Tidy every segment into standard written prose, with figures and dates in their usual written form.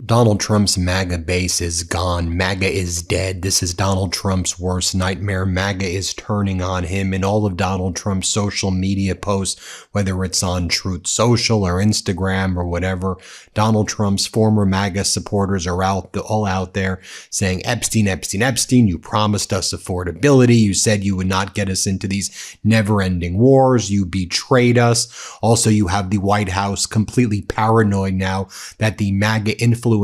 Donald Trump's MAGA base is gone. MAGA is dead. This is Donald Trump's worst nightmare. MAGA is turning on him in all of Donald Trump's social media posts, whether it's on Truth Social or Instagram or whatever. Donald Trump's former MAGA supporters are all out there saying, Epstein, Epstein, Epstein, you promised us affordability. You said you would not get us into these never-ending wars. You betrayed us. Also, you have the White House completely paranoid now that the MAGA influencers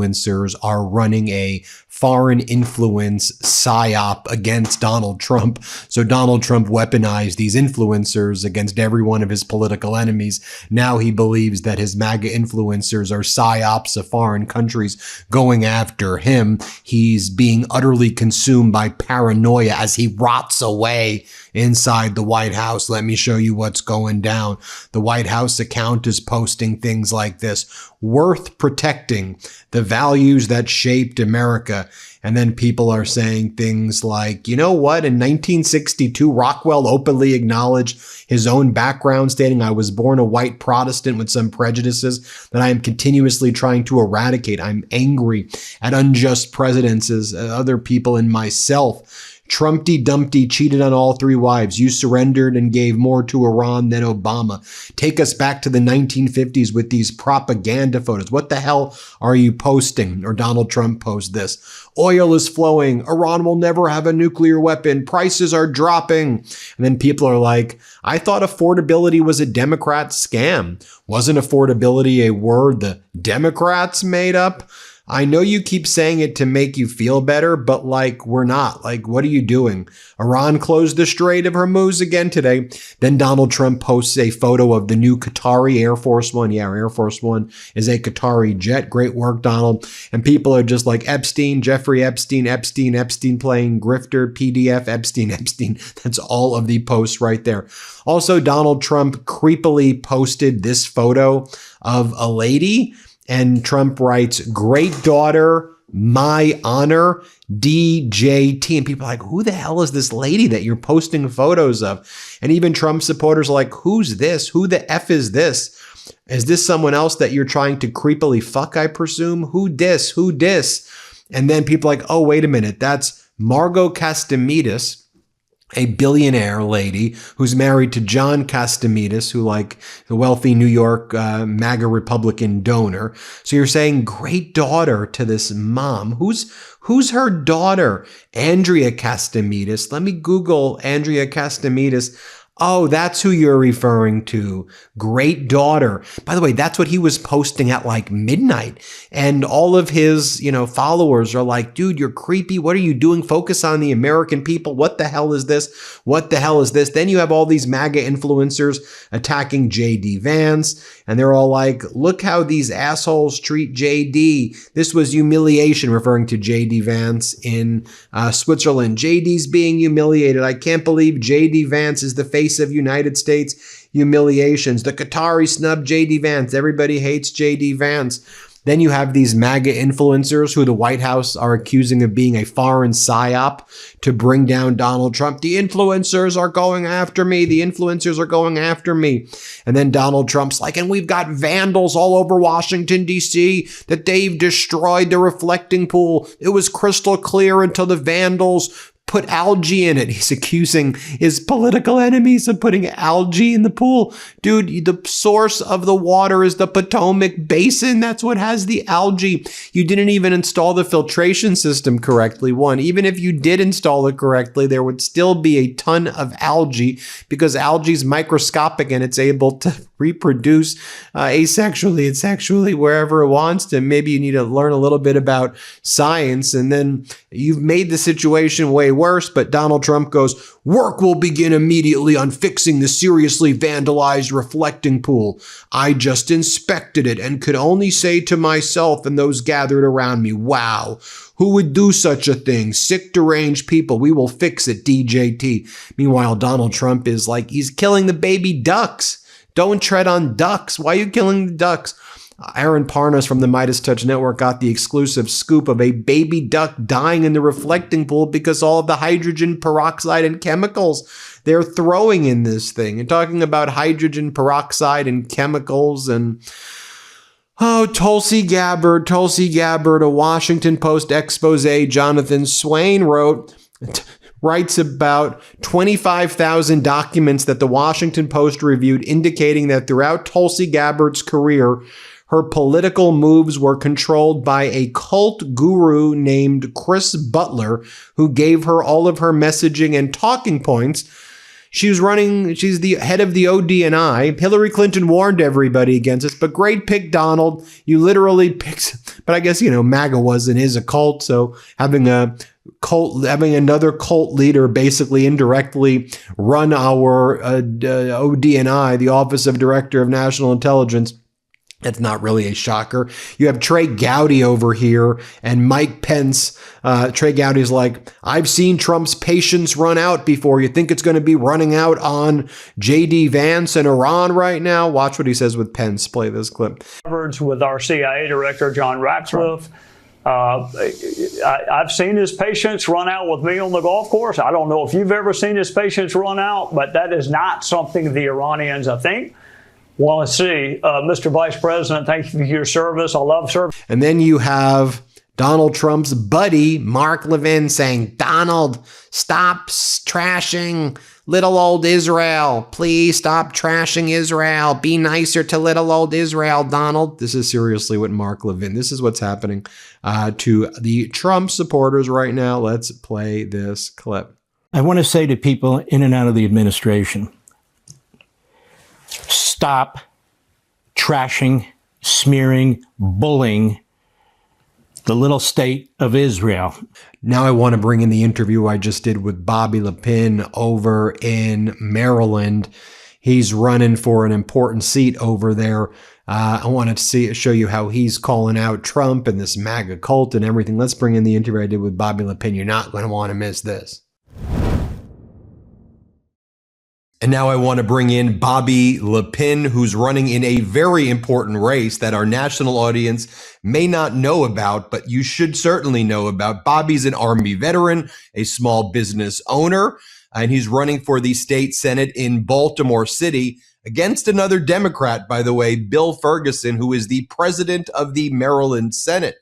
are running a foreign influence psyop against Donald Trump. So Donald Trump weaponized these influencers against every one of his political enemies. Now he believes that his MAGA influencers are psyops of foreign countries going after him. He's being utterly consumed by paranoia as he rots away inside the White House. Let me show you what's going down. The White House account is posting things like this: worth protecting, the values that shaped America. And then people are saying things like, you know what? In 1962, Rockwell openly acknowledged his own background, stating, I was born a white Protestant with some prejudices that I am continuously trying to eradicate. I'm angry at unjust presidents as other people and myself. Trumpty Dumpty cheated on all three wives. You surrendered and gave more to Iran than Obama. Take us back to the 1950s with these propaganda photos. What the hell are you posting? Or Donald Trump posts this. Oil is flowing. Iran will never have a nuclear weapon. Prices are dropping. And then people are like, I thought affordability was a Democrat scam. Wasn't affordability a word the Democrats made up? I know you keep saying it to make you feel better, but like, we're not. Like, what are you doing? Iran closed the Strait of Hormuz again today. Then Donald Trump posts a photo of the new Qatari Air Force One. Yeah, our Air Force One is a Qatari jet. Great work, Donald. And people are just like, Epstein, Jeffrey Epstein, Epstein, Epstein playing grifter, PDF, Epstein, Epstein. That's all of the posts right there. Also, Donald Trump creepily posted this photo of a lady. And Trump writes, great daughter, my honor, DJT. And people are like, who the hell is this lady that you're posting photos of? And even Trump supporters are like, who's this? Who the F is this? Is this someone else that you're trying to creepily fuck, I presume? Who dis? Who dis? And then people are like, oh, wait a minute. That's Margot Castemetis, a billionaire lady who's married to John Castemetis, who like the wealthy New York MAGA Republican donor. So you're saying great daughter to this mom. Who's her daughter? Andrea Castemetis. Let me Google Andrea Castemetis. Oh, that's who you're referring to. Great daughter. By the way, that's what he was posting at like midnight. And all of his, followers are like, dude, you're creepy. What are you doing? Focus on the American people. What the hell is this? What the hell is this? Then you have all these MAGA influencers attacking JD Vance. And they're all like, look how these assholes treat JD. This was humiliation, referring to JD Vance in Switzerland. JD's being humiliated. I can't believe JD Vance is the face of United States humiliations. The Qatari snubbed JD Vance. Everybody hates JD Vance. Then you have these MAGA influencers who the White House are accusing of being a foreign psyop to bring down Donald Trump. The influencers are going after me. The influencers are going after me. And then Donald Trump's like, and we've got vandals all over Washington, D.C. that they've destroyed the reflecting pool. It was crystal clear until the vandals put algae in it. He's accusing his political enemies of putting algae in the pool. Dude, the source of the water is the Potomac Basin. That's what has the algae. You didn't even install the filtration system correctly. One, even if you did install it correctly, there would still be a ton of algae because algae is microscopic and it's able to reproduce asexually and sexually wherever it wants to. Maybe you need to learn a little bit about science, and then you've made the situation way worse. But Donald Trump goes, work will begin immediately on fixing the seriously vandalized reflecting pool. I just inspected it and could only say to myself and those gathered around me, wow, who would do such a thing? Sick, deranged people. We will fix it, DJT. Meanwhile, Donald Trump is like, he's killing the baby ducks. Don't tread on ducks. Why are you killing the ducks? Aaron Parnas from the MeidasTouch Network got the exclusive scoop of a baby duck dying in the reflecting pool because all of the hydrogen peroxide and chemicals they're throwing in this thing. And talking about hydrogen peroxide and chemicals, and Oh, Tulsi Gabbard, a Washington Post expose Jonathan Swain writes about 25,000 documents that the Washington Post reviewed, indicating that throughout Tulsi Gabbard's career, her political moves were controlled by a cult guru named Chris Butler, who gave her all of her messaging and talking points. She's the head of the ODNI. Hillary Clinton warned everybody against this, but great pick, Donald. You literally picked, but I guess, MAGA is a cult. So having another cult leader basically indirectly run our ODNI, the Office of Director of National Intelligence, that's not really a shocker. You have Trey Gowdy over here and Mike Pence. Trey Gowdy's like, I've seen Trump's patience run out before. You think it's going to be running out on J.D. Vance and Iran right now? Watch what he says with Pence. Play this clip. With our CIA director, John Ratcliffe. I've seen his patience run out with me on the golf course. I don't know if you've ever seen his patience run out, but that is not something the Iranians, I think, want to see. Mr. Vice President, thank you for your service. I love service. And then you have Donald Trump's buddy, Mark Levin, saying, Donald, stop trashing little old Israel. Please stop trashing Israel. Be nicer to little old Israel, Donald. This is seriously what Mark Levin, this is what's happening to the Trump supporters right now. Let's play this clip. I want to say to people in and out of the administration, stop trashing, smearing, bullying the little state of Israel. Now I want to bring in the interview I just did with Bobby LaPin over in Maryland. He's running for an important seat over there. I want to show you how he's calling out Trump and this MAGA cult and everything. Let's bring in the interview I did with Bobby LaPin. You're not going to want to miss this. And now I want to bring in Bobby LaPin, who's running in a very important race that our national audience may not know about, but you should certainly know about. Bobby's an Army veteran, a small business owner, and he's running for the state Senate in Baltimore City against another Democrat, by the way, Bill Ferguson, who is the president of the Maryland Senate.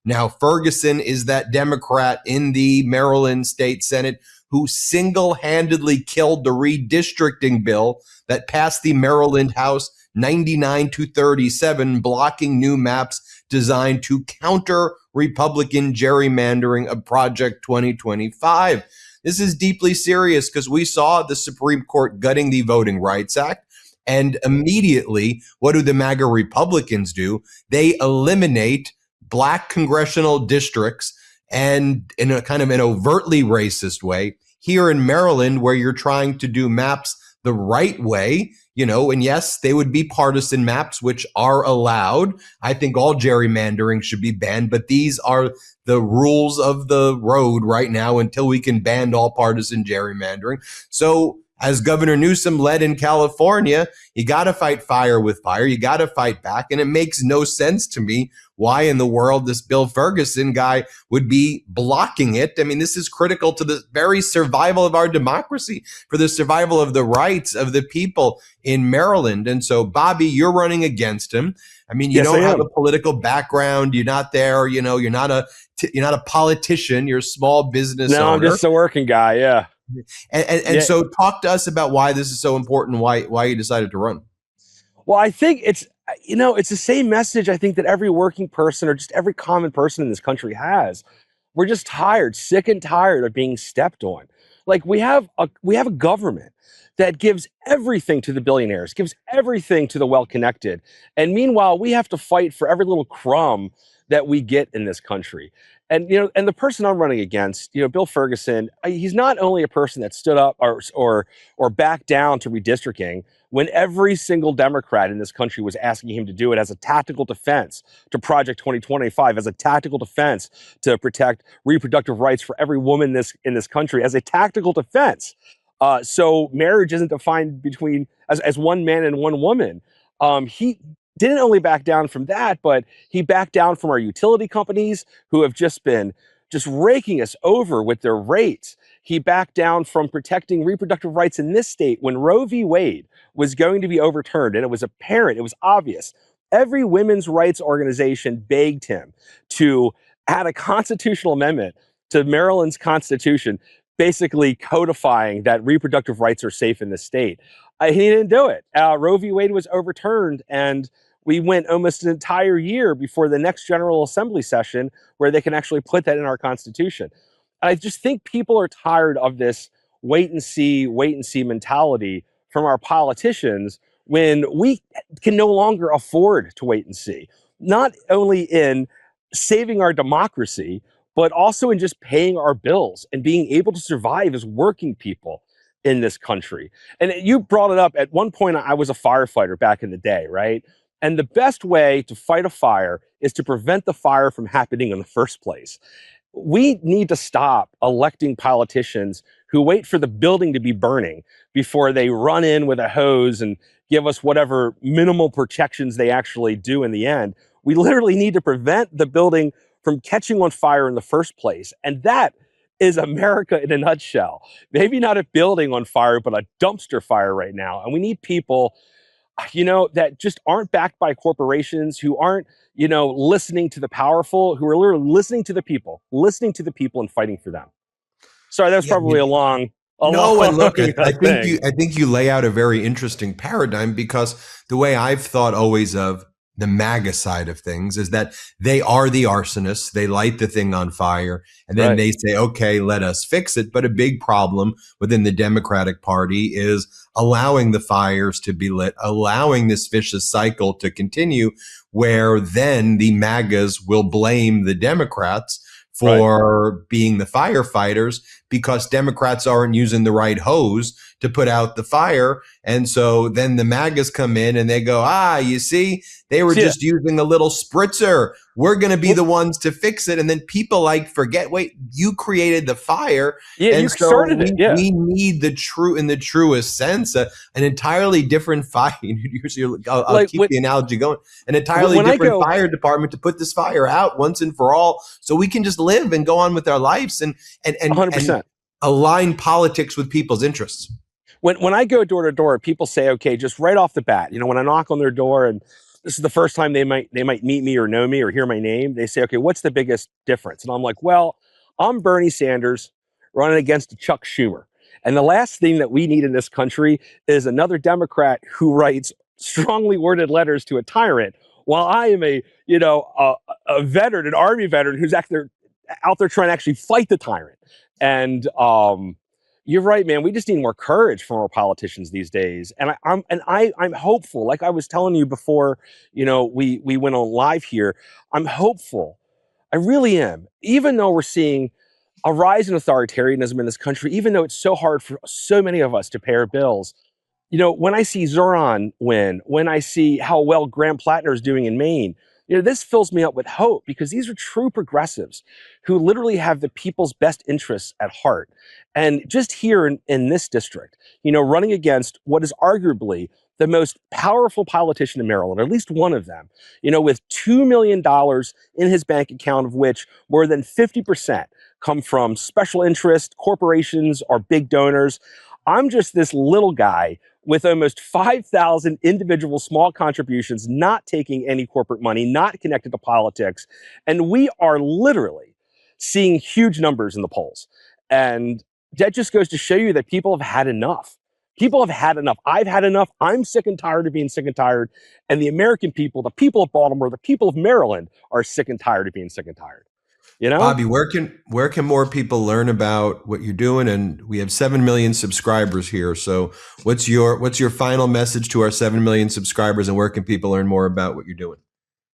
Now, Ferguson is that Democrat in the Maryland State Senate who single-handedly killed the redistricting bill that passed the Maryland House 99-37, blocking new maps designed to counter Republican gerrymandering of Project 2025. This is deeply serious because we saw the Supreme Court gutting the Voting Rights Act, and immediately, what do the MAGA Republicans do? They eliminate black congressional districts, and in a kind of an overtly racist way. Here in Maryland, where you're trying to do maps the right way, and yes, they would be partisan maps, which are allowed. I think all gerrymandering should be banned, but these are the rules of the road right now until we can ban all partisan gerrymandering. So as Governor Newsom led in California, you got to fight fire with fire. You got to fight back. And it makes no sense to me why in the world this Bill Ferguson guy would be blocking it. I mean, this is critical to the very survival of our democracy, for the survival of the rights of the people in Maryland. And so, Bobby, you're running against him. I mean, you don't have a political background. You're not there. You're not a politician. You're a small business owner. I'm just a working guy. Yeah. And so talk to us about why this is so important, why you decided to run. Well, I think it's the same message I think that every working person or just every common person in this country has. We're just tired, sick and tired of being stepped on. Like we have a government that gives everything to the billionaires, gives everything to the well-connected. And meanwhile, we have to fight for every little crumb that we get in this country. And, and the person I'm running against, Bill Ferguson, he's not only a person that stood up or backed down to redistricting when every single Democrat in this country was asking him to do it as a tactical defense to Project 2025, as a tactical defense to protect reproductive rights for every woman in this country, as a tactical defense. So marriage isn't defined between as one man and one woman. He didn't only back down from that, but he backed down from our utility companies who have just been raking us over with their rates. He backed down from protecting reproductive rights in this state when Roe v. Wade was going to be overturned. And it was apparent, it was obvious Every women's rights organization begged him to add a constitutional amendment to Maryland's constitution, basically codifying that reproductive rights are safe in the state. He didn't do it. Roe v. Wade was overturned, and we went almost an entire year before the next General Assembly session where they can actually put that in our Constitution. I just think people are tired of this wait and see mentality from our politicians when we can no longer afford to wait and see, not only in saving our democracy, but also in just paying our bills and being able to survive as working people in this country. And you brought it up. At one point, I was a firefighter back in the day, right? And the best way to fight a fire is to prevent the fire from happening in the first place. We need to stop electing politicians who wait for the building to be burning before they run in with a hose and give us whatever minimal protections they actually do in the end. We literally need to prevent the building from catching on fire in the first place. And that is America in a nutshell. Maybe not a building on fire, but a dumpster fire right now. And we need people, that just aren't backed by corporations, who aren't, listening to the powerful, who are literally listening to the people and fighting for them. Sorry, that was probably a long. No, and look, I thing. think you lay out a very interesting paradigm, because the way I've thought always of the MAGA side of things is that they are the arsonists. They light the thing on fire, and then they say, okay, let us fix it. But a big problem within the Democratic Party is allowing the fires to be lit, allowing this vicious cycle to continue, where then the MAGAs will blame the Democrats for being the firefighters, because Democrats aren't using the right hose to put out the fire. And so then the MAGAs come in and they go, you see, they were just using a little spritzer. We're going to be the ones to fix it. And then people forget, wait, you created the fire. Yeah, and you started it. Yeah. We need in the truest sense, an entirely different fire. I'll keep the analogy going. An entirely different fire department to put this fire out once and for all, so we can just live and go on with our lives and 100%. Align politics with people's interests. When I go door to door, people say, okay, just right off the bat, when I knock on their door and this is the first time they might meet me or know me or hear my name, they say, okay, what's the biggest difference? And I'm like, well, I'm Bernie Sanders running against Chuck Schumer. And the last thing that we need in this country is another Democrat who writes strongly worded letters to a tyrant, while I am a veteran, an Army veteran who's out there trying to actually fight the tyrant. And you're right, man. We just need more courage from our politicians these days. And I'm hopeful. Like I was telling you before, we went on live here. I'm hopeful. I really am. Even though we're seeing a rise in authoritarianism in this country, even though it's so hard for so many of us to pay our bills, when I see Zoran win, when I see how well Graham Plattner is doing in Maine, this fills me up with hope, because these are true progressives who literally have the people's best interests at heart. And just here in this district, running against what is arguably the most powerful politician in Maryland, or at least one of them, with $2 million in his bank account, of which more than 50% come from special interest, corporations, or big donors. I'm just this little guy with almost 5,000 individual small contributions, not taking any corporate money, not connected to politics. And we are literally seeing huge numbers in the polls. And that just goes to show you that people have had enough. People have had enough. I've had enough. I'm sick and tired of being sick and tired. And the American people, the people of Baltimore, the people of Maryland are sick and tired of being sick and tired. Bobby, where can more people learn about what you're doing? And we have 7 million subscribers here. So what's your final message to our 7 million subscribers, and where can people learn more about what you're doing?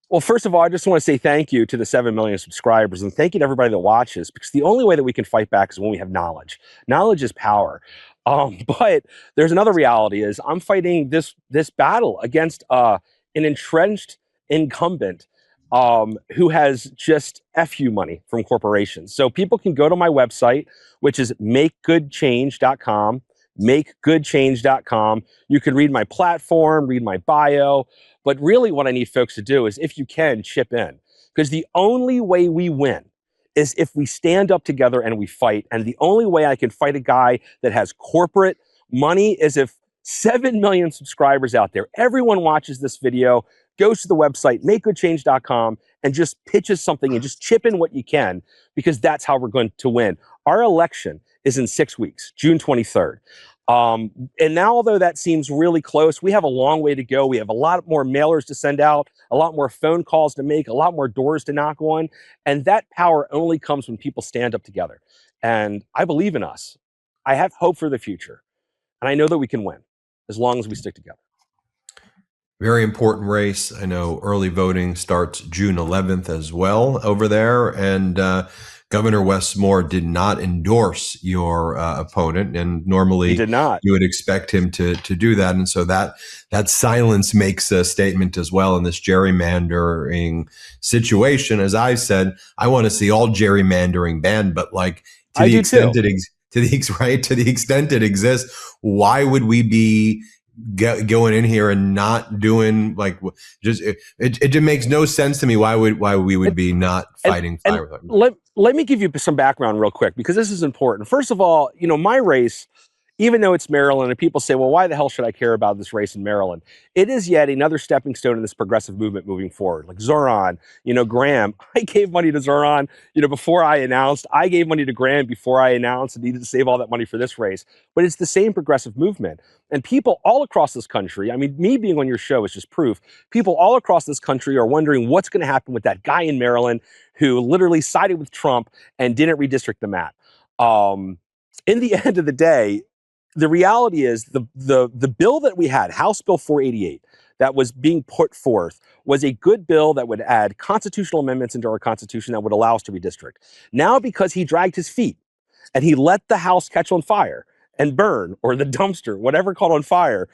Well, first of all, I just want to say thank you to the 7 million subscribers, and thank you to everybody that watches, because the only way that we can fight back is when we have knowledge. Knowledge is power. But there's another reality: is I'm fighting this battle against an entrenched incumbent who has just FU money from corporations. So people can go to my website, which is makegoodchange.com, makegoodchange.com. You can read my platform, read my bio, but really what I need folks to do is, if you can, chip in, because the only way we win is if we stand up together and we fight. And the only way I can fight a guy that has corporate money is if 7 million subscribers out there, everyone watches this video, goes to the website, makegoodchange.com, and just pitches something and just chip in what you can, because that's how we're going to win. Our election is in 6 weeks, June 23rd. And now, although that seems really close, we have a long way to go. We have a lot more mailers to send out, a lot more phone calls to make, a lot more doors to knock on. And that power only comes when people stand up together. And I believe in us. I have hope for the future. And I know that we can win as long as we stick together. Very important race. I know early voting starts June 11th as well over there. And Governor Wes Moore did not endorse your opponent, and normally He did not. you would expect him to do that. And so that silence makes a statement as well in this gerrymandering situation. As I said, I want to see all gerrymandering banned, but like to the extent it exists, why would we be going in here and not doing like just it makes no sense to me why we would be not fighting fire with them. Let me give you some background real quick, because this is important. First of all, my race, even though it's Maryland, and people say, well, why the hell should I care about this race in Maryland? It is yet another stepping stone in this progressive movement moving forward. Like Zoran, Graham, I gave money to Zoran, before I announced. I gave money to Graham before I announced and needed to save all that money for this race. But it's the same progressive movement. And people all across this country, me being on your show is just proof. People all across this country are wondering what's going to happen with that guy in Maryland who literally sided with Trump and didn't redistrict the map. In the end of the day, the reality is the bill that we had, House Bill 488, that was being put forth, was a good bill that would add constitutional amendments into our Constitution that would allow us to redistrict. Now, because he dragged his feet and he let the House catch on fire and burn, or the dumpster, whatever caught on fire,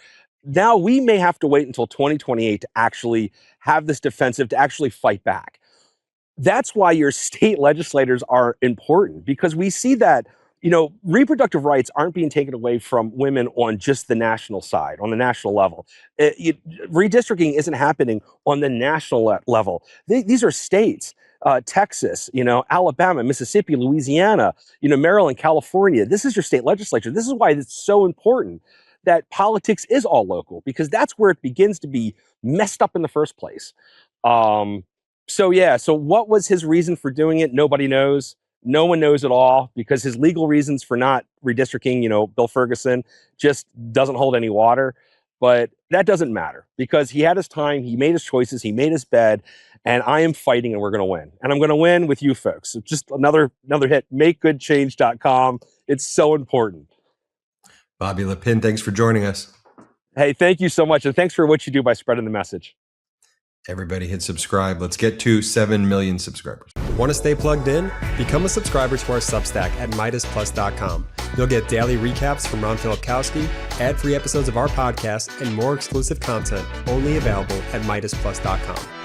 now we may have to wait until 2028 to actually have this defensive, to actually fight back. That's why your state legislators are important, because we see that reproductive rights aren't being taken away from women on just the national side, on the national level. Redistricting isn't happening on the national level. These are states, Texas, Alabama, Mississippi, Louisiana, Maryland, California. This is your state legislature. This is why it's so important that politics is all local, because that's where it begins to be messed up in the first place. So what was his reason for doing it? Nobody knows. No one knows at all, because his legal reasons for not redistricting, Bill Ferguson, just doesn't hold any water. But that doesn't matter, because he had his time, he made his choices, he made his bed, and I am fighting, and we're going to win. And I'm going to win with you folks. So just another hit, makegoodchange.com. It's so important. Bobby LaPin, thanks for joining us. Hey, thank you so much. And thanks for what you do by spreading the message. Everybody hit subscribe. Let's get to 7 million subscribers. Want to stay plugged in? Become a subscriber to our Substack at MeidasPlus.com. You'll get daily recaps from Ron Filipkowski, ad-free episodes of our podcast, and more exclusive content only available at MeidasPlus.com.